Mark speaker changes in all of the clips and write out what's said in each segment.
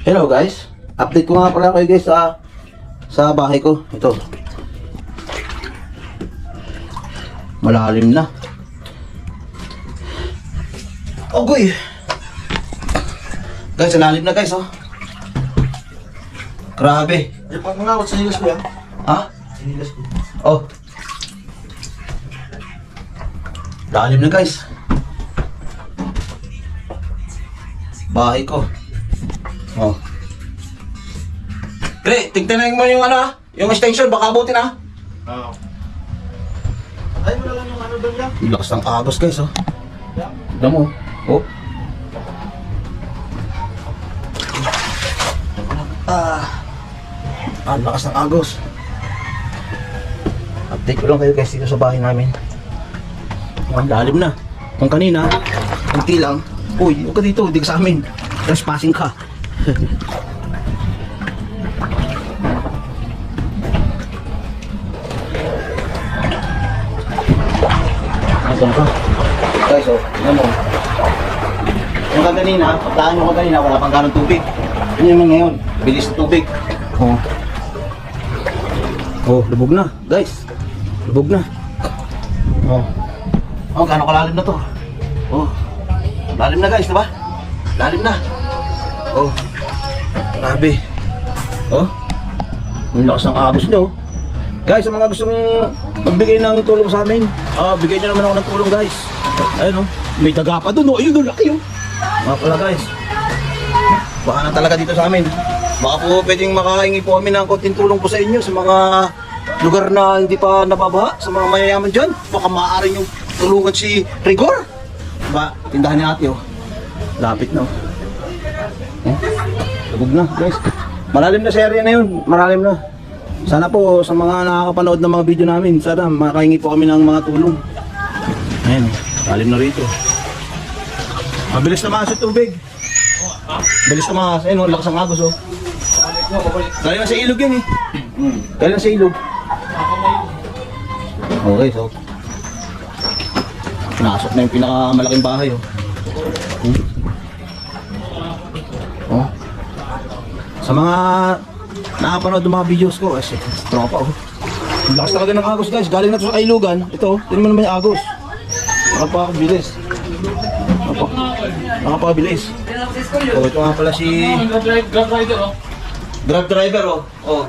Speaker 1: Hello guys, update ko nga pala kayo guys sa bahay ko. Ito, malalim na. Ogoy guys, malalim na guys, oh. Grabe.
Speaker 2: Yung pag mga sa hilas ko yan.
Speaker 1: Ha?
Speaker 2: Sa hilas ko.
Speaker 1: Oh, lalim na guys. Bahay ko. Oh. Pre, tignan mo yung ano, yung extension, baka abutin ha.
Speaker 2: Oo. Ay, mo na lang yung ano doon yan.
Speaker 1: Lakas ng agos guys, oh. Tignan mo. Oh. Ang lakas ng agos. Update ko lang kayo guys dito sa bahay namin. Ang lalim na. Kung kanina, kunti lang. Uy, huwag ka dito, di ka sa amin. Trespassing ka. Asan ka? Guys, oh, tignan mo. Yung kanina, pagtaan mo kanina, wala pang ganong tubig. Ano yung ngayon? Bilis na tubig. Oh. Oh, lubog na, guys. Lubog na. Oh. Oh, gaano kalalim na to? Oh. Lalim na guys, diba? Lalim na. Oh. Grabe. Oh. Ang lakas ng agos nyo. Guys, sa mga gustong magbigay ng tulong sa amin, bigay nyo naman ako ng tulong guys. Ayun oh. May daga pa dun oh. Ayun oh, laki oh. Mga pala guys. Baka na talaga dito sa amin. Baka po pwedeng makahingi po kami ng konting tulong po sa inyo sa mga lugar na hindi pa nababaha, sa mga mayayaman dyan. Baka maaari nyo tulungan si Rigor. Diba? Tindahan ni ate oh. Lapit na oh. Lubog na guys. Malalim na sa area na yun. Malalim na. Sana po sa mga nakakapanood ng mga video namin, sana makahingi po kami ng mga tulong. Ayan oh. Malalim na rito. Mabilis na maas yung tubig. Bilis na maas. Ayun oh. Lakas ang agos oh. Galing na sa ilog yan eh. Galing na sa ilog. Okay so. Pinasok na yung pinakamalaking bahay oh. Oh. Sa mga nakapanood ng mga videos ko, kasi tropa oh. Ang lakas talaga ng agos guys. Galing na to sa ilugan. Ito, tingnan mo naman yung agos. Nakapakabilis. Nakapakabilis. Oh, ito nga pala si Grab driver oh. Oh.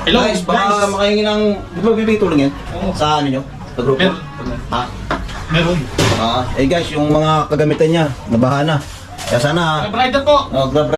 Speaker 2: Hello
Speaker 1: Guys, baka makahingi ng... Di ba bibigay tulong yan? Sa ano nyo? Sa grupo? Ha?
Speaker 2: Meron.
Speaker 1: Eh guys, yung mga kagamitan niya, nabaha na. Kaya sana...
Speaker 2: Grab rider po.
Speaker 1: Grab